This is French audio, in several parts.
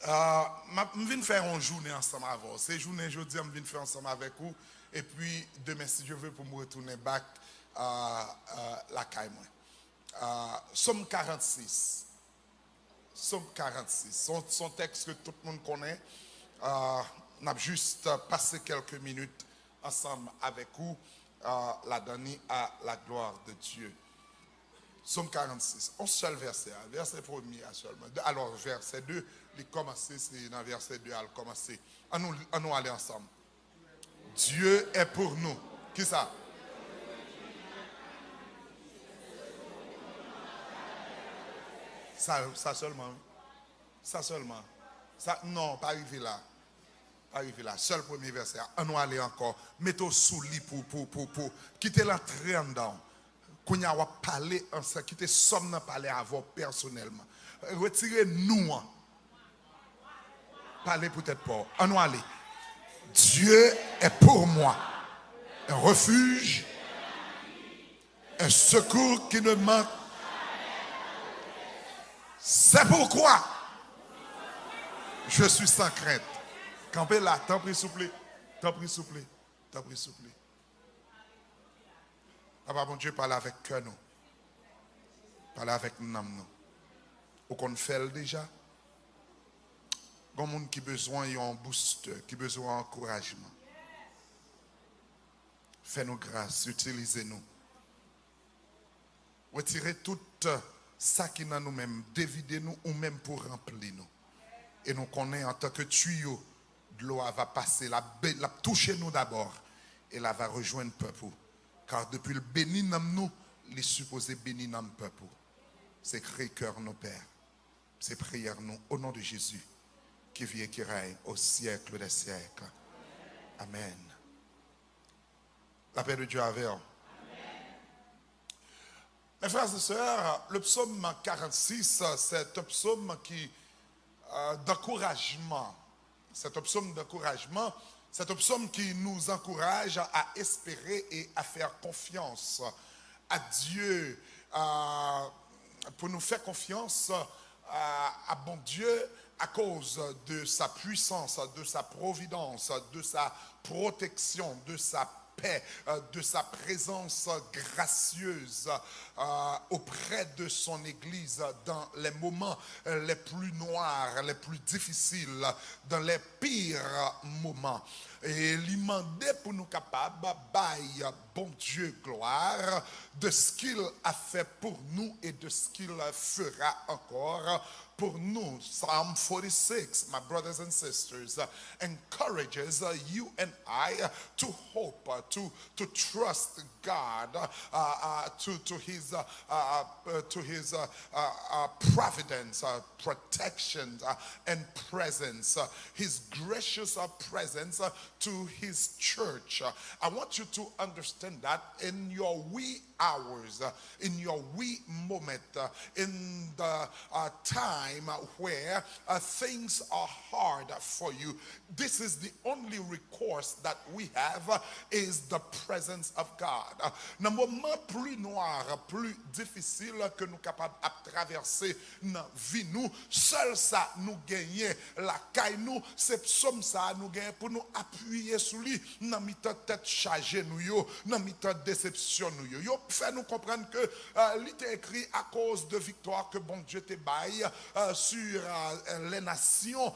Je viens faire une journée ensemble avec vous. Ces journées, je dis, je viens faire ensemble avec vous. Et puis, demain, si je veux, pour me retourner back la caille. Somme 46. Somme 46. Son texte que tout le monde connaît. On a juste passé quelques minutes ensemble avec vous. La dernière à la gloire de Dieu. Somme 46, un seul verset, verset premier seulement. Alors, verset 2, il commence, c'est dans verset 2, il commence. À nous aller ensemble. Dieu est pour nous. Qui ça? Ça seulement. Ça seulement. Ça, non, pas arriver là. Pas arriver là. Seul premier verset. À nous aller encore. Mettons sous lit pour. Quittez l'entrée en dedans. Qu'on a parlé ensemble, quittez somme dans parler à vous personnellement. Retirez nous. Parlez peut-être pas. À nous aller. Dieu est pour moi. Un refuge. Un secours qui ne manque. C'est pourquoi je suis sans crainte. Campez là, t'en prie, s'il vous plaît. T'en prie, s'il vous plaît. T'en prie, s'il vous plaît. Papa, mon Dieu, parle avec cœur nous. Parle avec nous. Ou qu'on fait déjà. Il y a des gens qui ont besoin d'un booster, qui ont besoin d'encouragement. Fais-nous grâce, utilisez-nous. Retirez tout ça qui est dans nous-mêmes, dévidez-nous ou même pour remplir nous. Et nous connaissons en tant que tuyau, de l'eau va passer, la toucher nous d'abord, et là va rejoindre le peuple. Car depuis le béni dans nous, les supposés bénis dans le peuple. C'est créer cœur nos pères. C'est prière nous au nom de Jésus, qui vit et qui règne au siècle des siècles. Amen. La paix de Dieu avec vous. Mes frères et sœurs, le psaume 46, c'est un psaume d'encouragement. C'est un psaume d'encouragement. C'est un psaume qui nous encourage à espérer et à faire confiance à Dieu, pour nous faire confiance à bon Dieu à cause de sa puissance, de sa providence, de sa protection, de sa paix, de sa présence gracieuse auprès de son Église dans les moments les plus noirs, les plus difficiles, dans les pires moments. Et il demandait pour nous capables, bail bon Dieu gloire, de ce qu'il a fait pour nous et de ce qu'il fera encore pour nous. Psalm 46, my brothers and sisters, encourages you and I to hope, to trust God, to His providence, protection, and presence, His gracious presence to His church. I want you to understand that in your wee hours, in your wee moment, in the time where things are hard for you, this is the only recourse that we have is the presence of God. Dans le moment plus noir, plus difficile que nous capables de traverser dans vie nous, seul ça nous gagner la caille nous, c'est psaume ça nous gagner pour nous appuyer sur lui dans mi-temps tête chargée nous yo, dans mi-temps déception nous yo. Yo fait nous comprendre que il est écrit à cause de victoire que bon Dieu te baille sur les nations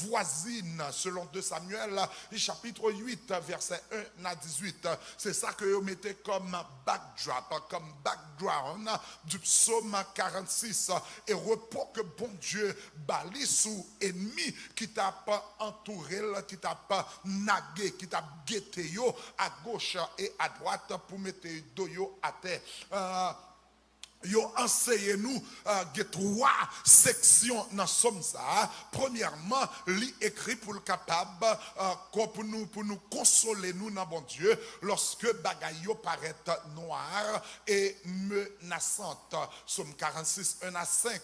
voisines selon 2 Samuel chapitre 8 verset 1 à 18. C'est ça que vous mettez comme backdrop, comme background du psaume 46 et repos que bon Dieu bali sous ennemi qui t'a pas entouré, qui t'a pas nagué, qui t'a guetté yo à gauche et à droite pour mettre doyo à terre. Yo enseignez nous trois sections dans somme ça. Premièrement, li écrit pour le capable pour nous consoler nous dans bon Dieu lorsque bagaille yo paraît noir et menaçante. Somme 46 1 à 5.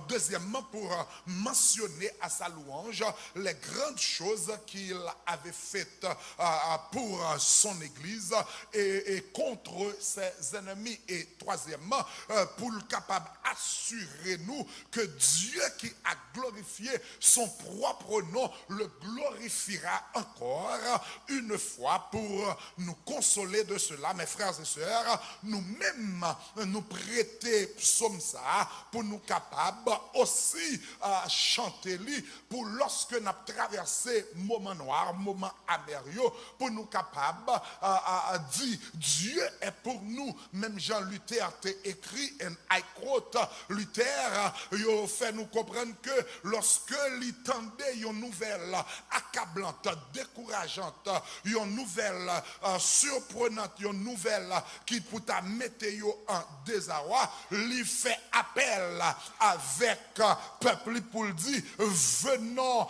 Deuxièmement, pour mentionner à sa louange les grandes choses qu'il avait faites pour son église et contre ses ennemis. Et troisièmement, pour le capable assurer nous que Dieu qui a glorifié son propre nom le glorifiera encore une fois pour nous consoler de cela, mes frères et sœurs. Nous-mêmes nous prêter psaume ça pour nous capables aussi chanter lui pour lorsque nous avons traversé moment noir, moment amer, pour nous capables dire Dieu est pour nous. Même Jean Luther a écrit, and I quote, Luther il fait nous comprendre que lorsque l'entendait une nouvelle accablante, décourageante, une nouvelle surprenante, une nouvelle qui pour ta mettre en désarroi, lui fait appel avec peuple pour le dire venons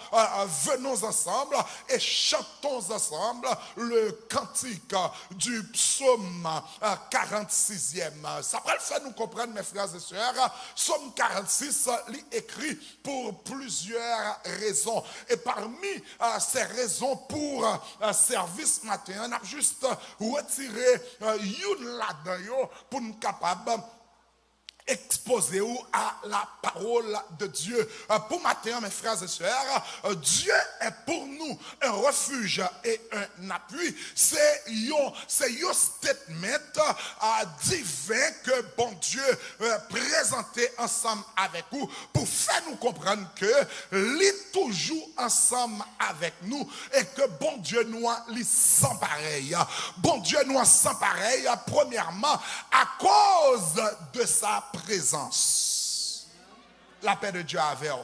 ensemble et chantons ensemble le cantique du psaume 46e. Ça va le faire nous comprendre, mes frères et sœurs. Psaume 46 est écrit pour plusieurs raisons. Et parmi ces raisons pour service matin, on a juste retiré une là-dedans pour nous capables exposez-vous à la parole de Dieu. Pour matin, mes frères et sœurs, Dieu est pour nous un refuge et un appui. C'est un statement divin que bon Dieu présenté ensemble avec vous pour faire nous comprendre que l'est toujours ensemble avec nous et que bon Dieu nous lit sans pareil. Bon Dieu nous sans pareil, premièrement, à cause de sa présence. La paix de Dieu avec vous.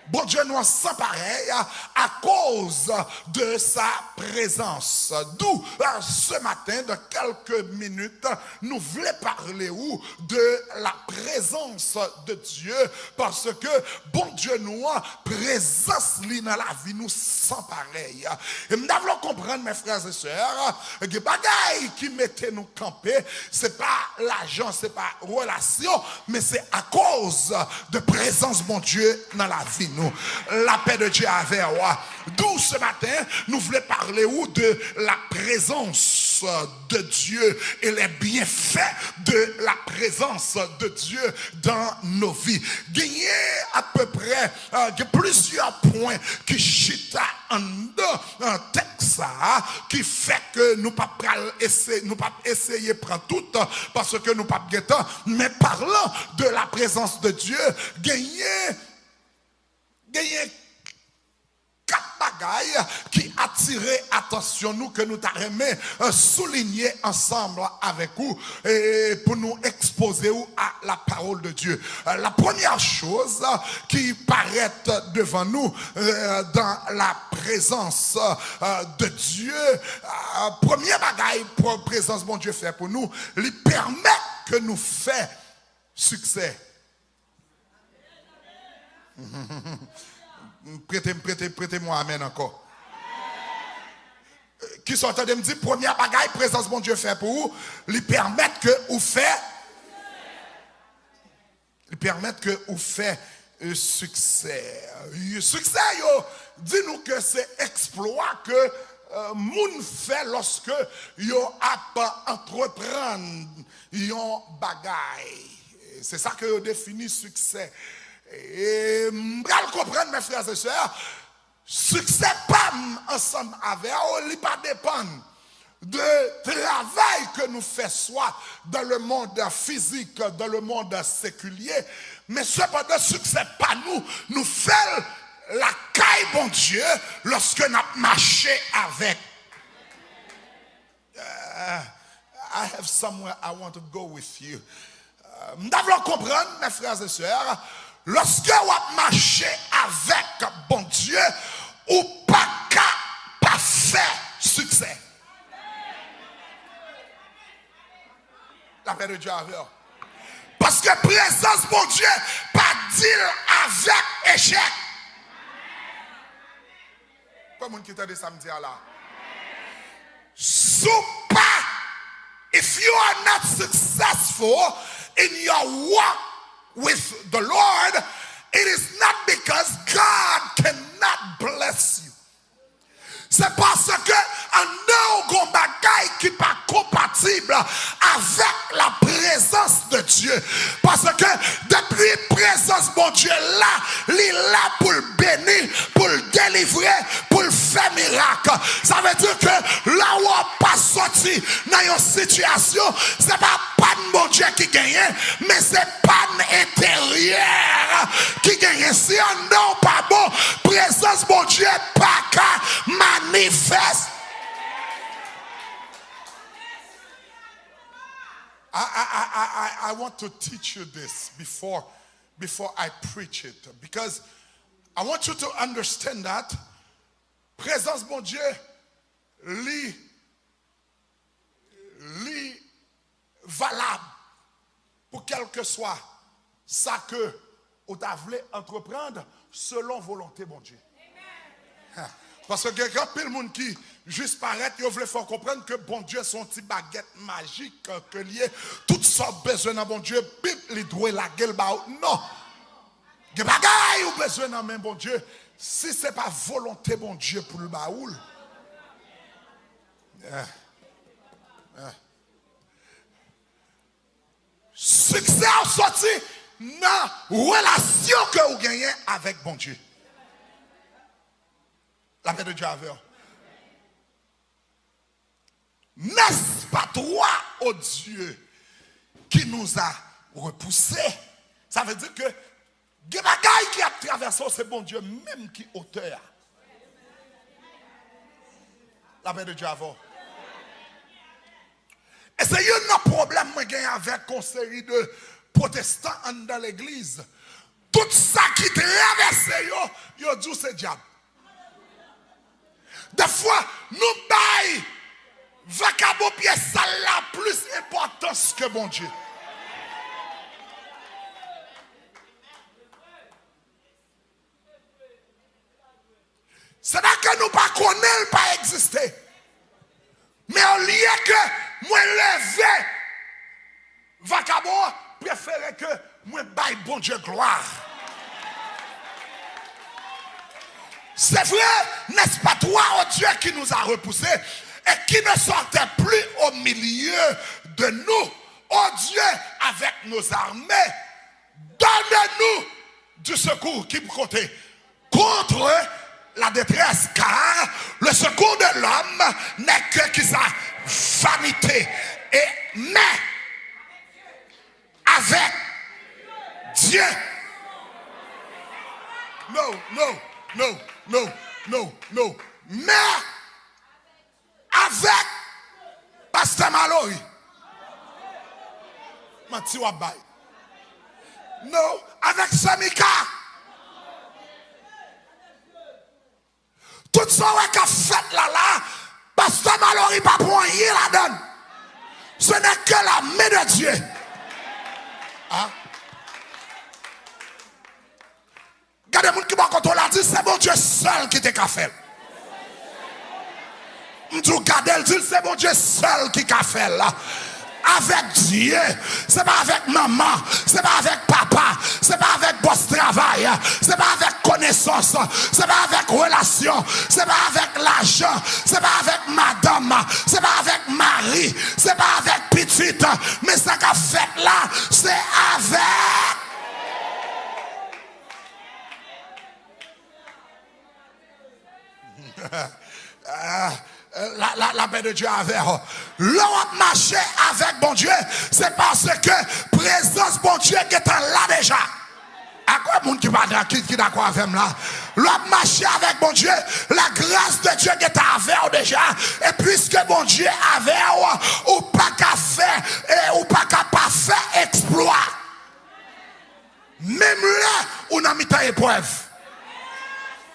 Bon Dieu nous sans pareil à cause de sa présence. D'où ce matin, de quelques minutes, nous voulons parler de la présence de Dieu. Parce que bon Dieu nous présence dans la vie nous sans pareil. Et nous devons comprendre, mes frères et sœurs, que les bagailles qui mettaient nous camper, c'est pas l'argent, c'est pas relation, mais c'est à cause de présence bon Dieu dans la vie. La paix de Dieu avec moi. D'où ce matin, nous voulons parler de la présence de Dieu et les bienfaits de la présence de Dieu dans nos vies. Il y a à peu près plusieurs points qui chita en texte qui fait que nous ne pouvons pas essayer de prendre tout parce que nous ne pouvons pas temps. Mais parlant de la présence de Dieu, il y a 4 bagailles qui attirent attention nous que nous t'arrêtons souligner ensemble avec vous et pour nous exposer à la parole de Dieu. La première chose qui paraît devant nous dans la présence de Dieu, premier bagaille pour la présence de mon Dieu fait pour nous, lui permet que nous fassions succès. Prêtez-moi amen encore. Qui sont en train de me dire, première bagaille, présence bon Dieu fait pour vous, lui permettre que vous faites, succès. Succès, dis-nous que c'est exploit que moun fait lorsque yo a entreprendre yon bagaille. C'est ça que yo définit succès. Et vous comprendre, mes frères et sœurs, succès pas ensemble avec eux, il pas dépend de travail que nous faisons soit dans le monde physique, dans le monde séculier, mais cependant succès pas nous faisons la caille bon Dieu lorsque nous marchons avec. I have somewhere I want to go with you. Nous devons comprendre, mes frères et sœurs, lorsque vous marchez avec bon Dieu, ou pas faire succès. La paix de Dieu avec vous. Parce que présence bon Dieu, pas dire avec échec. Comme on qui t'a dit samedi là. Super. If you are not successful in your walk with the Lord, it is not because God cannot bless you. C'est parce que un bagaille qui n'est pas compatible avec la présence présence de Dieu. Parce que depuis présence mon Dieu là, il est là pour le bénir, pour le délivrer, pour le faire miracle. Ça veut dire que là où on pas sorti dans une situation, c'est pas de mon Dieu qui gagne, mais c'est pas intérieur qui gagne. Si on n'a pas bon, présence mon Dieu pas qu'à manifeste. I want to teach you this before I preach it, because I want you to understand that présence mon Dieu li valable pour quel que soit ça que vous voulez entreprendre selon volonté mon Dieu. Amen. Parce que quelqu'un pile monde qui juste paraît, il veut faire comprendre que bon Dieu son petit baguette magique que lié toutes sortes besoin dans bon Dieu, bip les doigts la gueule ba non. Des bagaille ou besoin dans même bon Dieu, si c'est pas volonté bon Dieu pour le baoul. Succès au sorti dans relation que vous gagnez avec bon Dieu. La paix de Dieu avec vous. N'est-ce pas toi, oh Dieu, qui nous a repoussés? Ça veut dire que des bagailles qui a traversé, c'est bon Dieu même qui est auteur. La paix de Dieu avec vous. Et c'est un problème que j'ai avec une série de protestants dans l'église. Tout ça qui traverse, yo dit c'est diable. Des fois, nous baillons vacabo pièce ça la plus importance que bon Dieu. C'est là que nous ne connaissons pas exister. Mais au lieu que moi lever vacabo, préférer que moi baille bon Dieu gloire. C'est vrai, n'est-ce pas toi, oh Dieu, qui nous a repoussés et qui ne sortait plus au milieu de nous. Oh Dieu, avec nos armées, donne-nous du secours qui peut compter contre la détresse, car le secours de l'homme n'est que qui sa vanité. Mais avec Dieu. Non. Mais avec Pasteur Mallory. Mati Wabay. Non, avec Samika. Tout ça qui a fait là, Pasteur Mallory pas pour rien la donne. Ce n'est que la main de Dieu. Hein? Regardez les gens qui m'ont contrôlé, dit c'est bon Dieu seul qui t'a fait. Regardez, dit c'est bon Dieu seul qui t'a fait là. Avec Dieu, c'est pas avec maman, c'est pas avec papa, c'est pas avec boss travail, c'est pas avec connaissance, c'est pas avec relation, c'est pas avec l'argent, c'est pas avec madame, c'est pas avec mari, c'est pas avec petite, mais ça qu'a fait là, c'est avec. La paix de Dieu avec vous. L'on marché avec bon Dieu, c'est parce que présence bon Dieu qui est là déjà. À quoi monde qui va qui d'accord avec moi là? L'on marché avec bon Dieu, la grâce de Dieu qui est avec vous déjà. Et puisque bon Dieu avec vous, ou pas qu'à faire ou pas qu'à pas faire exploit. Même là, on a mis ta épreuve.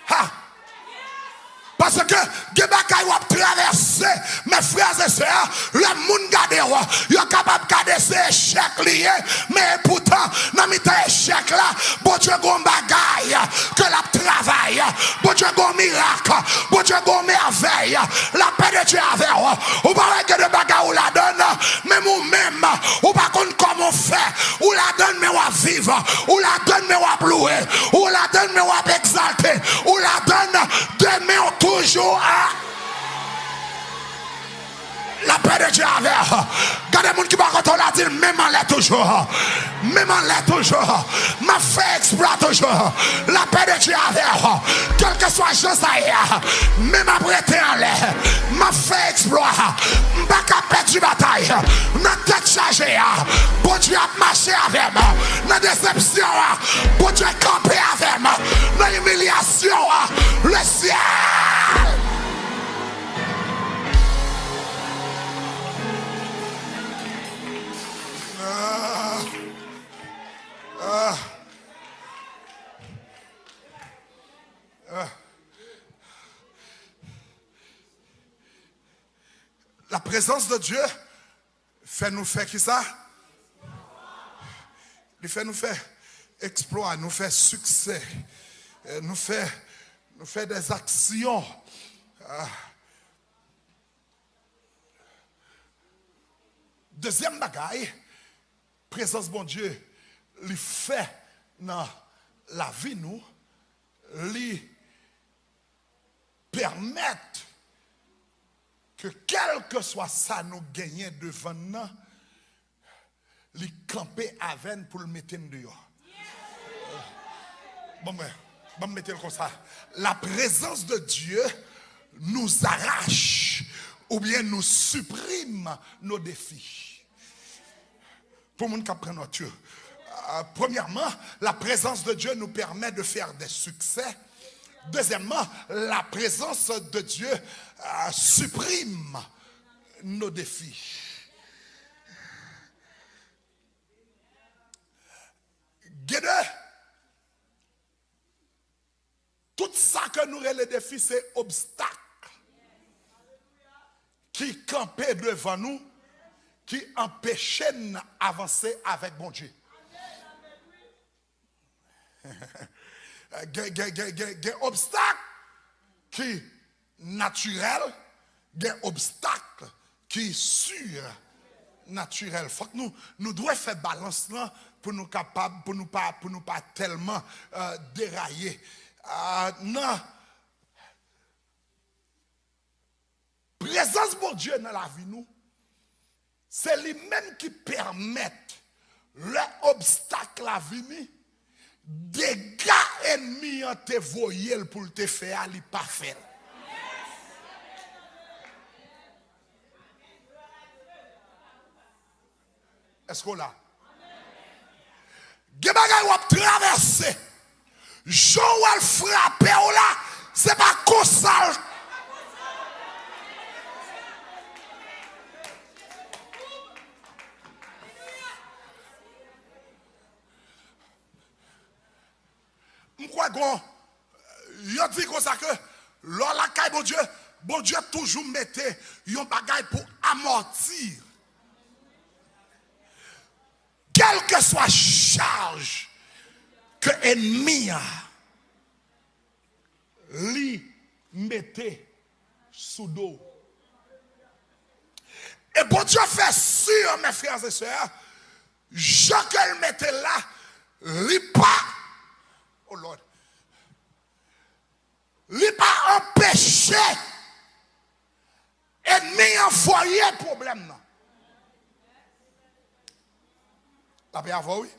Ha. Parce que des bagailles ont traversé, mes frères et sœurs, le monde garde, ils sont capables de garder ces échecs liés, mais pourtant, dans mes échecs là, bon Dieu a un bagaille que la travaille, bon Dieu a un miracle, bon Dieu a une merveille, la paix de Dieu avec vous. Ou pas que de bagailles ou la donne, même ou même, ou pas comment on fait, ou la donne mais on va vivre, ou la donne mais on va louer, ou la donne mais on va exalter, ou la donne demain on toujours à la paix paix de Dieu avec. Regardez les gens qui va quand on l'a dit, même en l'air toujours. Même en l'air toujours. M'a fait exploit toujours. La paix de Dieu avec. Quel que soit chose ça y est. Même après t'es en l'air. M'a fait exploit. M'a qu'à perdre la bataille. M'a tête chargée. Bon Dieu a marché avec moi. Dans la déception. Bon Dieu a campé avec moi. Dans l'humiliation. Le ciel. La présence de Dieu fait nous faire qui ça? Il fait nous faire exploit, nous fait succès, nous fait des actions. Deuxième bagaille, présence bon Dieu, il fait dans la vie nous, il permet que quel que soit ça nous gagnons devant nous, il camper avec pour le mettre dehors. Bon, mettre comme ça. La présence de Dieu nous arrache ou bien nous supprime nos défis. Pour le monde qui apprend notre Dieu. Premièrement, la présence de Dieu nous permet de faire des succès. Deuxièmement, la présence de Dieu supprime nos défis. Guédé, tout ça que nous avons les défis, c'est obstacle qui campait devant nous, qui empêchait d'avancer avec bon Dieu. Des obstacles qui naturel, des obstacles qui surnaturel. Faut que nous devons faire balance là pour nous capables, pour nous pas tellement dérailler. Non. Présence de Dieu dans la vie nous, c'est lui-même qui permet l'obstacle à venir. Des gars ennemis ont te voyé pour te faire, il pas faire. Est-ce qu'on l'a? Des bagages ont traversé. Joël frappé là, c'est pas comme ça. Je crois qu'on dit comme ça que lors la caille bon Dieu toujours mettait un bagage pour amortir. Quelle que soit charge que l'ennemi a, lui mettait sous dos. Et bon Dieu fait sûr, mes frères et sœurs, je qu'elle mettait là, lui pas, oh Lord, lui pas empêché ennemi envoyer problème là. La paix à vous, oui.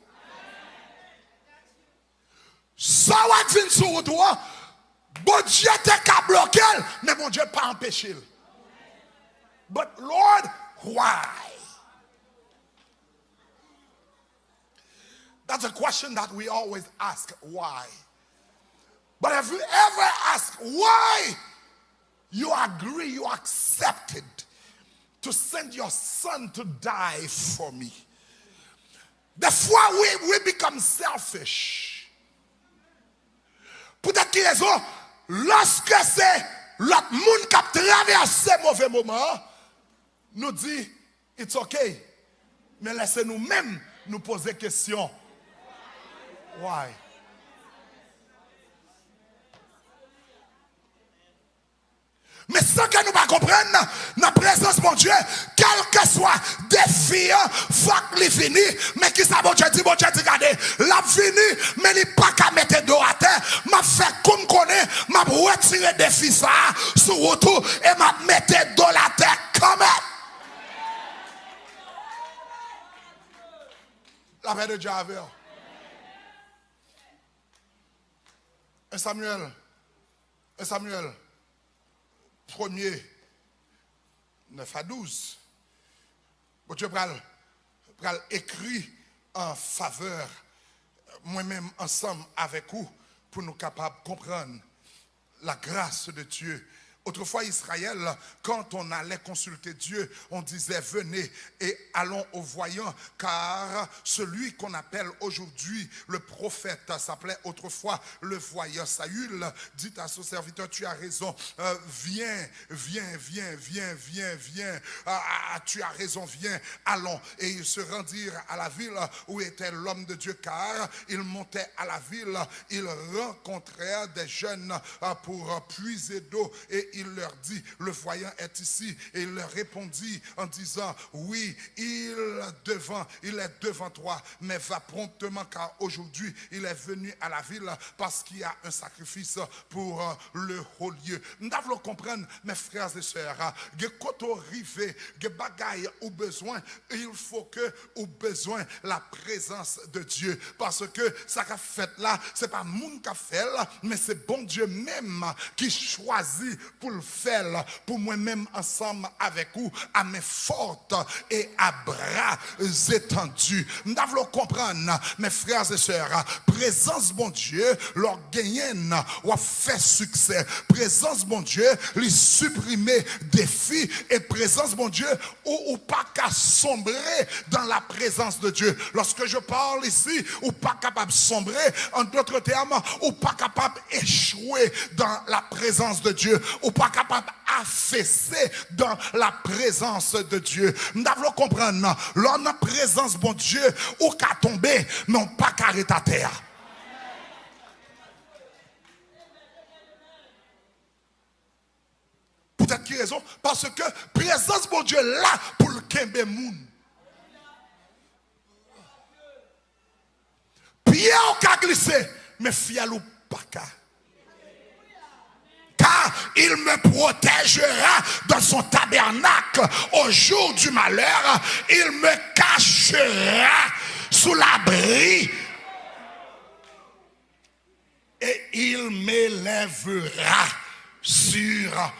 Ça va venir sur toi. Bon Dieu t'a bloqué, mais bon Dieu pas empêché. But Lord, why? That's a question that we always ask, why? But have you ever asked why you agree, you accepted to send your son to die for me? Des fois, we become selfish. Pour quelle raison? Lorsque c'est l'autre monde qui a traversé mauvais moment, nous dit, it's okay. Mais laissez-nous même nous poser question. Why? Mais sans que nous ne comprenions, dans la présence de mon Dieu, quel que soit défi, faut qu'il finisse. Mais qui ça, bon Dieu dit, regardez, la fini, mais il n'y a pas qu'à mettre dos à terre. M'a fait comme connaît, m'a retiré défi ça, sur retour, et m'a mettre dos à terre comme elle. La paix de Dieu avec vous. 1 Samuel, 1er, 9 à 12. Bon Dieu pral écrit en faveur, moi-même ensemble avec vous, pour nous capables de comprendre la grâce de Dieu. Autrefois, Israël, quand on allait consulter Dieu, on disait venez et allons au voyant, car celui qu'on appelle aujourd'hui le prophète s'appelait autrefois le voyant. Saül dit à son serviteur, tu as raison, viens, tu as raison, viens, allons. Et ils se rendirent à la ville où était l'homme de Dieu, car ils montaient à la ville, ils rencontrèrent des jeunes pour puiser d'eau, et il leur dit, le voyant est ici. Et il leur répondit en disant, oui, il est devant toi, mais va promptement, car aujourd'hui il est venu à la ville parce qu'il y a un sacrifice pour le haut lieu. Nous devons comprendre, mes frères et sœurs, que quand on arrive, que bagaille ou besoin, il faut que ou besoin la présence de Dieu, parce que ça qu'a fait là, c'est pas moun qui a fait là, mais c'est bon Dieu même qui choisit pour le faire, pour moi-même ensemble avec vous, à main forte et à bras étendus. Nous devons comprendre, mes frères et sœurs, présence bon Dieu, leur gagnent ou fait succès. Présence bon Dieu, lui supprimer défis, et présence bon Dieu, ou pas qu'à sombrer dans la présence de Dieu. Lorsque je parle ici, ou pas capable de sombrer, en d'autres termes, ou pas capable d'échouer dans la présence de Dieu, ou pas capable d'affaisser dans la présence de Dieu. Nous devons comprendre, l'on a présence bon Dieu, ou qu'à tomber, mais on pas qu'à arrêter à terre. Peut-être qui raison? Parce que présence bon Dieu là pour le Kembe Moun. Pierre au cas glissé, mais fiel ou pas qu'à. Car il me protégera dans son tabernacle au jour du malheur. Il me cachera sous l'abri et il m'élèvera sur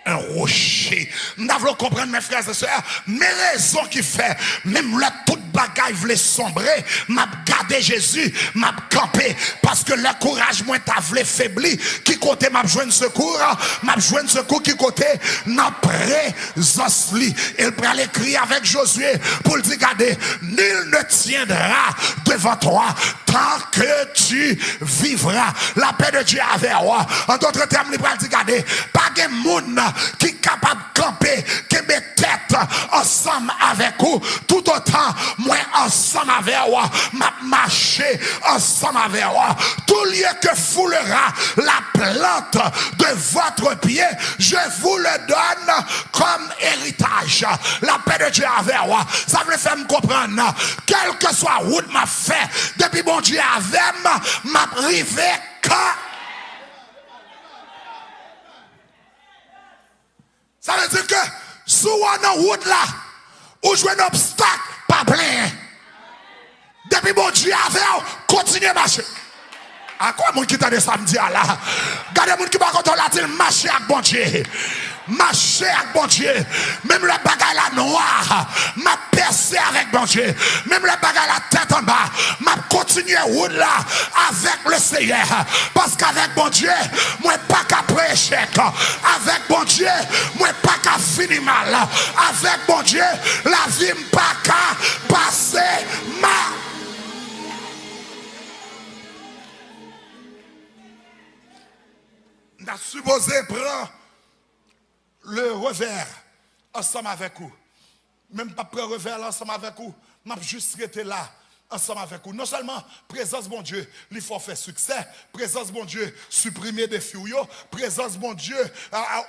un rocher. Nous devons comprendre, mes frères et sœurs, mes raisons qui fait, même là, toute bagaille voulait sombrer, m'a gardé Jésus, m'a campé, parce que le courage, moi, t'as voulu faibli, qui côté m'a besoin de secours, qui côté n'a présence li. Il prend l'écrit avec Josué, pour le dire, regardez, nul ne tiendra devant toi, tant que tu vivras. La paix de Dieu avec toi. En d'autres termes, il prend le dire, regardez, pas de monde qui est capable de camper, qui met tête ensemble avec vous, tout autant moi ensemble avec vous, m'a marché ensemble avec vous. Tout lieu que foulera la plante de votre pied, je vous le donne comme héritage. La paix de Dieu avec vous. Ça veut faire me comprendre, quel que soit route m'a fait, depuis bon Dieu avec m'a privé quand. Ça veut dire que si on a une route là, ou jouer un obstacle, pas plein. Depuis bon Dieu avec vous, continuez à marcher. À quoi mon qui t'a dit samedi là? Regardez mon qui va contre la tête, marcher avec bon Dieu. Marcher avec bon Dieu. Même le bagage la noire, m'a percé avec bon Dieu. Même le bagage la tête en bas, m'a continué route là avec le Seigneur. Parce qu'avec bon Dieu, moi pas qu'après échec. Avec bon Dieu, moi pas qu'à finir mal. Avec bon Dieu, la vie pas qu'à passer mal. On a supposé prendre le revers ensemble avec vous. Même pas prendre le revers ensemble avec vous. M'a juste été là ensemble avec vous. Non seulement présence bon Dieu, il faut faire succès. Présence bon Dieu, supprimer des fuyos. Présence bon Dieu,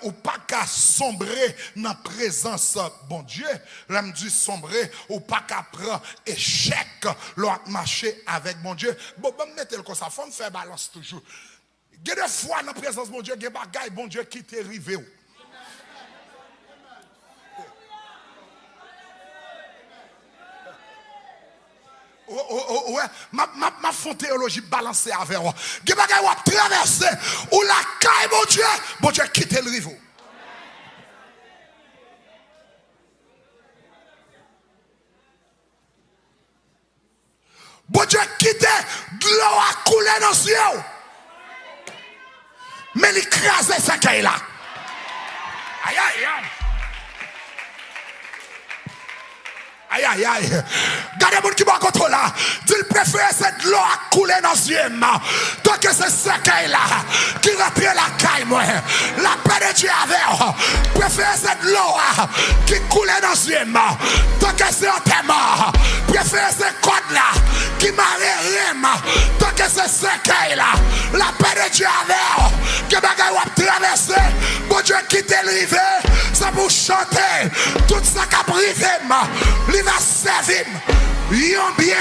ou pas qu'à sombrer dans la présence bon Dieu. Là me dit sombrer, ou pas qu'à prendre échec, l'autre marcher avec bon Dieu. Bon, mettez le comme ça, faut me faire balance toujours. Il y a des fois dans la présence bon Dieu, il y a des bagailles bon Dieu qui t'est arrivé. Ouais, ma fond théologie balancée avec moi. Qui bagay ou traverser ou la caille bon Dieu quitte le rivo. Bon Dieu quitte l'eau a coulé dans le ciel. Mais il crase sa caille là. Aïe aïe aïe. Aïe aïe aïe. Gardez mon qui va contre là. Il préfère cette l'eau à couler dans les yeux. Tant que c'est ce caille là qui rentre la caille moi. La paix de Dieu avec. Préfère cette l'eau qui coule dans les yeux. Tant que c'est un thème. Préfère ce code là qui m'arrête. Tant que c'est ce caille là. La paix de Dieu avec. Que bagay ou traverser. Bon Dieu quitte le rive. Ça pour chanter. Tout ça qui a privé. Il va servir. Yon bien.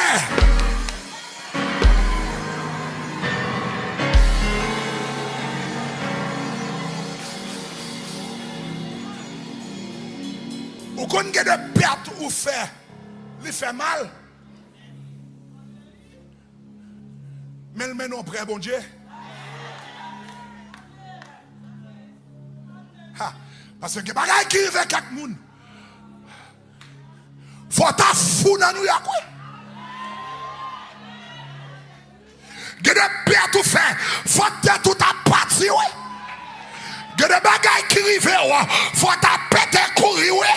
Ou qu'on get de perte ou fait, il fait mal. Mais le menon prêt, bon Dieu. Ha. Parce que les bagages qui vivent avec quatre moun. Faut ta fou dans nous, quoi. Il y a des pères tout fait. Faut ta tout à partir, ouais. Il y a des bagages qui arrivent, faut ta péter courir, ouais.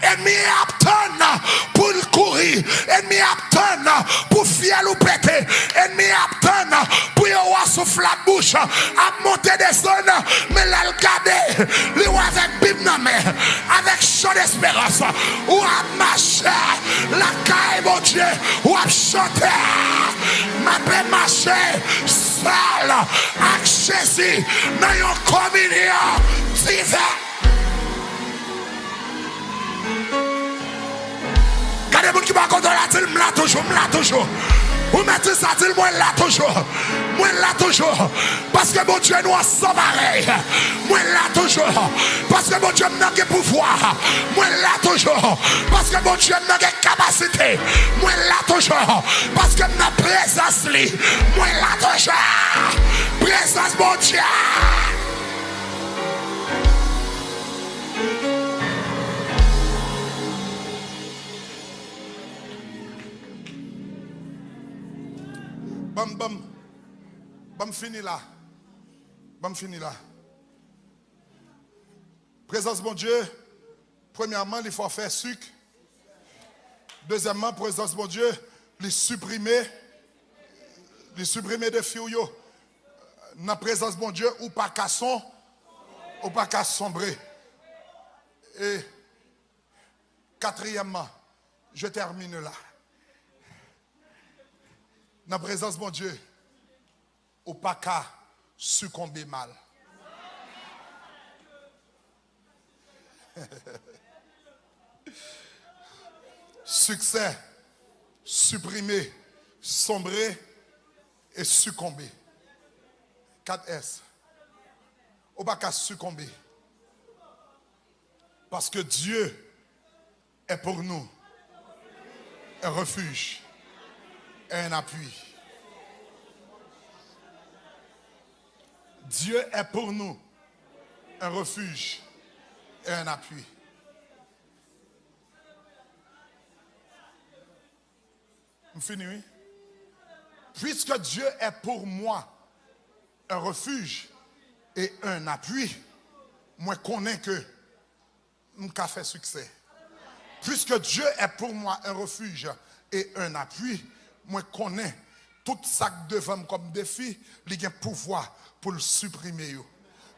Ennemi attend pour courir. Ennemi attend pour fier ou péter. Ennemi attend pour y avoir souffle la bouche. À monter des zones, mais là, le garder. Lui, avec Bible, avec chant d'espérance. Ou à marcher, la caille, mon Dieu. Ou à chanter. Ma paix marcher. Seul, avec Jésus, dans une communion divine. Gardez vous qui va contre la tille, m'la toujours. Vous mettez ça, dit moi là toujours. Parce que mon Dieu nous ensemble pareil. Moi là toujours. Parce que mon Dieu n'a pas pouvoir. Moi là toujours. Parce que mon Dieu n'a pas capacité. Moi là toujours. Parce que n'a présence li. Moi là toujours. Présence mon Dieu. Bam fini là. Présence bon Dieu. Premièrement, il faut faire sucre. Deuxièmement, présence bon Dieu, les supprimer des filles. Dans la présence bon Dieu, ou pas qu'à sombrer. Et quatrièmement, je termine là. Dans la présence bon Dieu, ou pas qu'à succomber mal. Succès, supprimer, sombrer et succomber. 4S. Ou pas qu'à succomber. Parce que Dieu est pour nous un refuge et un appui. Dieu est pour nous un refuge et un appui. On finit, oui? Puisque Dieu est pour moi un refuge et un appui, moi connais que nous avons fait succès. Puisque Dieu est pour moi un refuge et un appui, moi connais tout ça devant comme défi, il a un pouvoir pour le supprimer.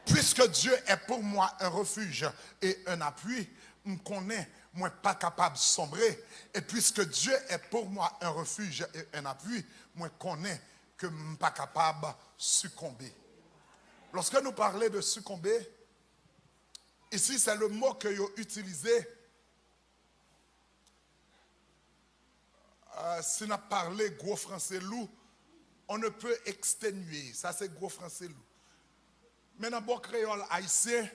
Puisque Dieu est pour moi un refuge et un appui, je connais, moi pas capable de sombrer. Et puisque Dieu est pour moi un refuge et un appui, moi connais que je ne suis pas capable de succomber. Lorsque nous parlons de succomber, ici c'est le mot que vous utilisez. Si on a parlé gros français loup, on ne peut exténuer. Ça, c'est gros français loup. Mais dans le bon créole haïtien,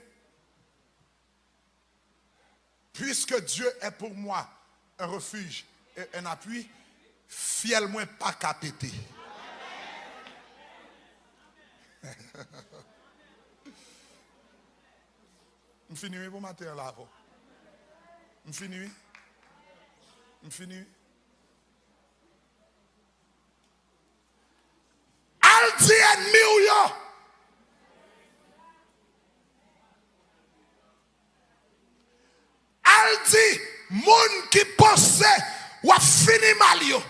puisque Dieu est pour moi un refuge et un appui, Fiel moins pas qu'à péter. Je finis pour matin là. Je finis. Je finis. Al dit ennemi ou yo. Al dit moun qui pense ou a fini mal yo.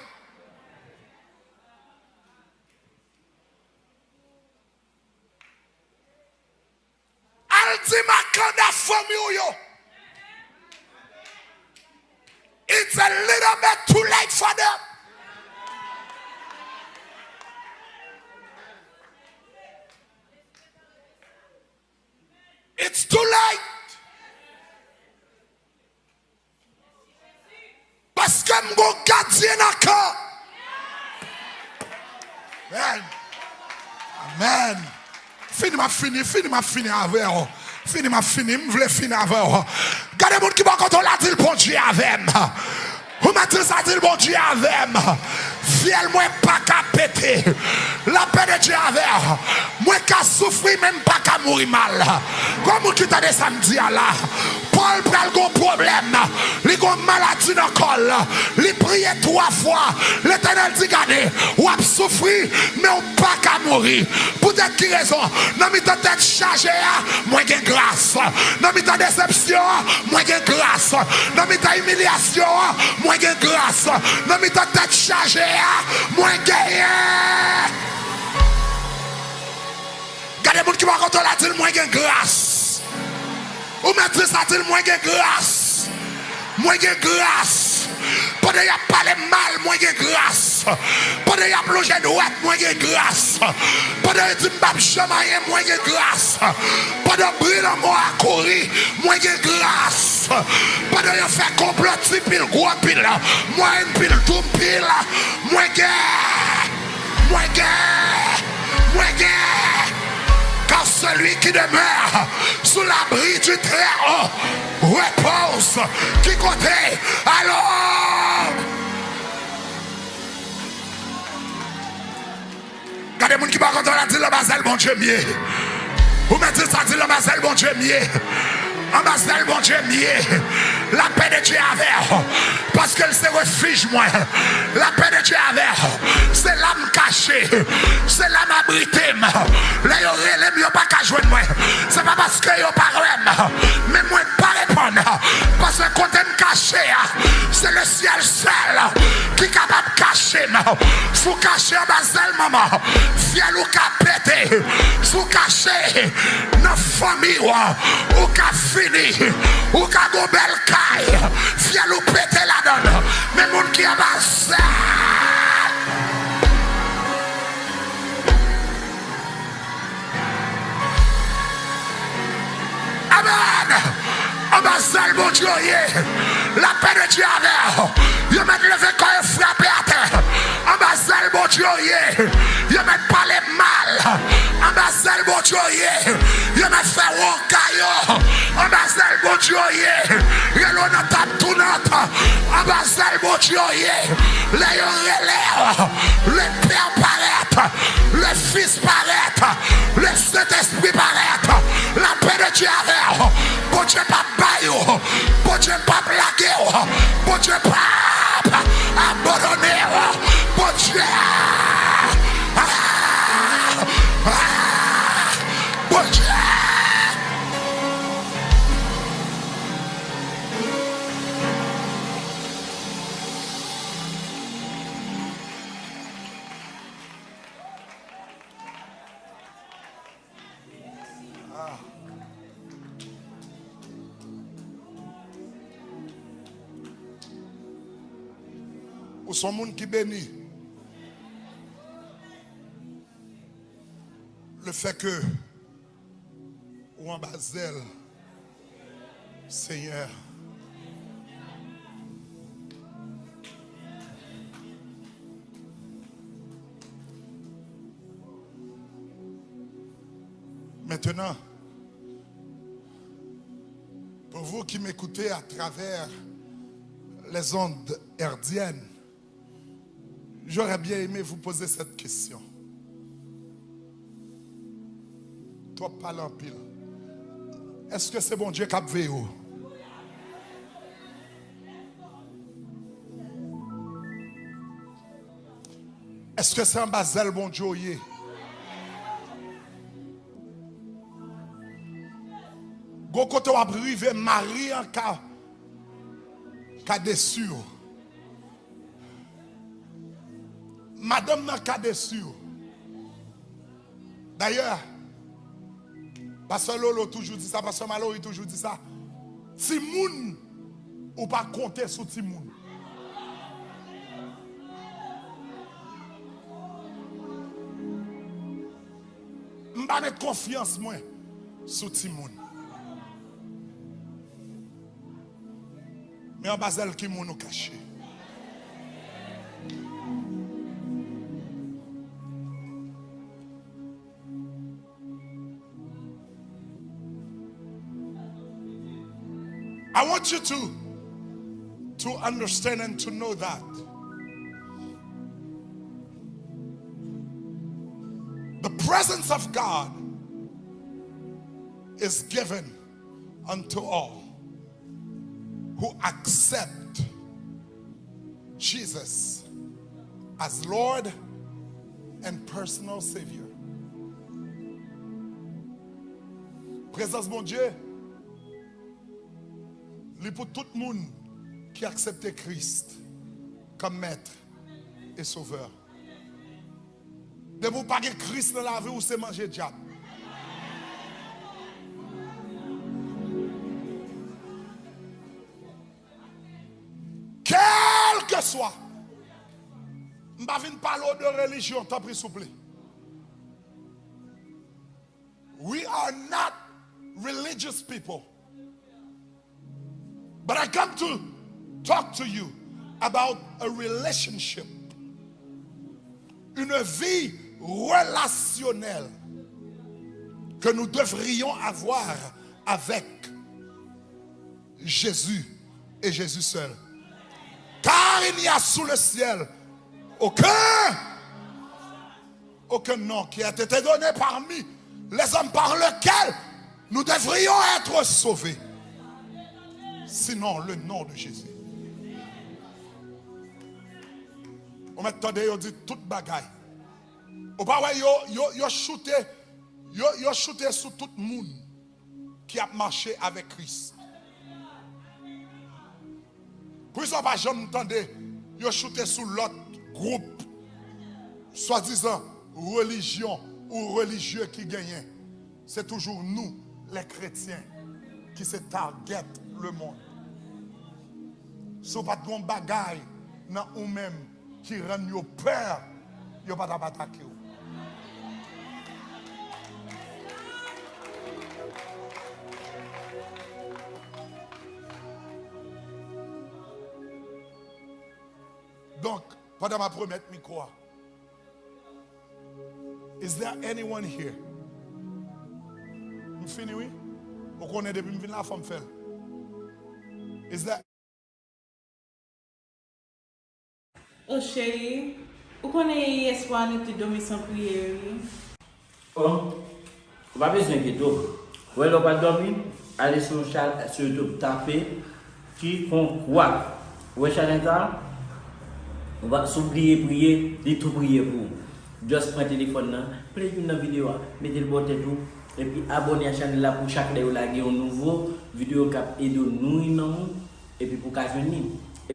Al dit ma kanda famille yo. It's a little bit too late for them. It's too late. Parce que mon gardien n'a qu'à. Amen. Amen. Fini ma fini avec. Fini ma fini, je voulais finir avec. Gardez les gens qui vont contrôler le bon Dieu avec. Vous mettez ça dit le bon Dieu avec. Fiel moi pas qu'à péter. La paix de Dieu avec. Moi qu'à souffrir même pas qu'à mourir mal. Comme qui t'a dit samedi là. Paul prend le problème. Il a une maladie dans le col. Il prie 3 fois. L'Éternel dit regardez, ou a souffrir mais on pas qu'à mourir. Pour quelle raison? Dans mes tête chargée, moi j'ai grâce. Dans mes déception, moi j'ai grâce. Dans mes humiliation, moi j'ai grâce. Dans mes tête chargée, moi j'ai. Regardez les gens qui vont contrôler la dire moi j'ai grâce. Ou mettre ça dire moi j'ai grâce. Moi j'ai grâce. Pendant qu'il y a parlé mal, moi j'ai grâce. Pendant qu'il y a plongé droite, moi j'ai grâce. Pendant qu'il y a dit jamais, moi j'ai grâce. Pendant qu'il y a moi à courir, moi j'ai grâce. Pendant qu'il y a fait complot, pile, gros pile, moi une pile, tout pile, moi j'ai. Car celui qui demeure sous l'abri du Très-Haut repose. Qui côté? Alors, regardez les gens qui va quand on a dit le basel, bon Dieu mieux. Vous mettez ça, dit le basel, bon Dieu mieux. En basel, bon Dieu mieux. La paix de Dieu avec. Parce que c'est refuge, moi. La paix de Dieu avec. C'est l'âme cachée. C'est l'âme abritée. Là, il n'y a pas qu'à jouer de moi. C'est pas parce qu'il n'y a pas de mais moi, pas répondre. Parce que quand on est caché, c'est le ciel seul qui est capable de cacher. Sous cacher en basel, maman. Fiel ou capété. Sous cacher nos familles. Ou qu'a fini. Ou qu'a go belle caille. Fiel ou pété la donne. Mais mon qui a basel. Amen. En basel, mon Dieu, la paix de Dieu avec. Il m'a levé quand il frappé à terre. En basel, mon Dieu, il m'a parlé mal. En basel, mon Dieu, il m'a fait un caillou. En basel, mon Dieu, il a tape tout notre. En basel, mon Dieu, les relèvent. Le Père paraît. Le Fils paraît. Le Saint-Esprit paraît. La paix de Dieu avec. Bon Dieu, pas baillot. Bon Dieu, pas blaguer. Bon Dieu, pas abandonner. Bon Dieu. Bon Dieu. Ou son monde qui bénit. Le fait que ou en basel, Seigneur, maintenant, pour vous qui m'écoutez à travers les ondes hertziennes, J'aurais bien aimé vous poser cette question. Toi, parle en pile. Est-ce que c'est bon Dieu qui a veillé? Est-ce que c'est un basel bon Dieu? Go côté va priver Marie en cas déçu. Madame n'a cas déçu. D'ailleurs, Pasteur Lolo toujours dit ça, Pasteur Malo il toujours dit ça. Timoun ou pas compter sur Timoun. M'pa mettre confiance moi sur Timoun. Mais en basel qui moun nous caché. I want you to understand and to know that the presence of God is given unto all who accept Jesus as Lord and personal Savior. Présence mon Dieu, c'est pour tout le monde qui accepte Christ comme maître et sauveur. De vous pas que Christ dans la vie ou c'est manger diable. Quel que soit, je ne vais pas parler de religion, t'as pris souple. We are not religious people. But I come to talk to you about a relationship. Une vie relationnelle que nous devrions avoir avec Jésus et Jésus seul. Car il n'y a sous le ciel aucun nom qui a été donné parmi les hommes par lequel nous devrions être sauvés. Sinon le nom de Jésus. On m'attendait, on dit toute bagaille. Au pas yo shooté sur tout le monde qui a marché avec Christ. Pour ça pas jamais entendez, yo shooté sur l'autre groupe soi-disant religion ou religieux qui gagnent. C'est toujours nous les chrétiens qui se target le monde. Si vous n'avez pas de bagaille dans vous-même qui rend vous peur, vous n'avez pas d'attaquer. Donc, pendant ma première micro, is there anyone here? Je finis, oui? Vous connaissez depuis que je viens la femme faire. Is that? Oh chérie, vous connaissez hier soir nous te dormi sans prière. Oh, pas besoin de tout. Vous n'avez pas dormi, allez sur YouTube, taper qui font quoi? Vous voyez ça? On va s'oublier prier, dit tout prier pour vous. Juste prendre le téléphone, play une vidéo, mettez le bottin tout. Et puis abonnez à la chaîne là pour chaque fois que vous avez une nouvelle vidéo qui aide nous et puis pour qu'à venir.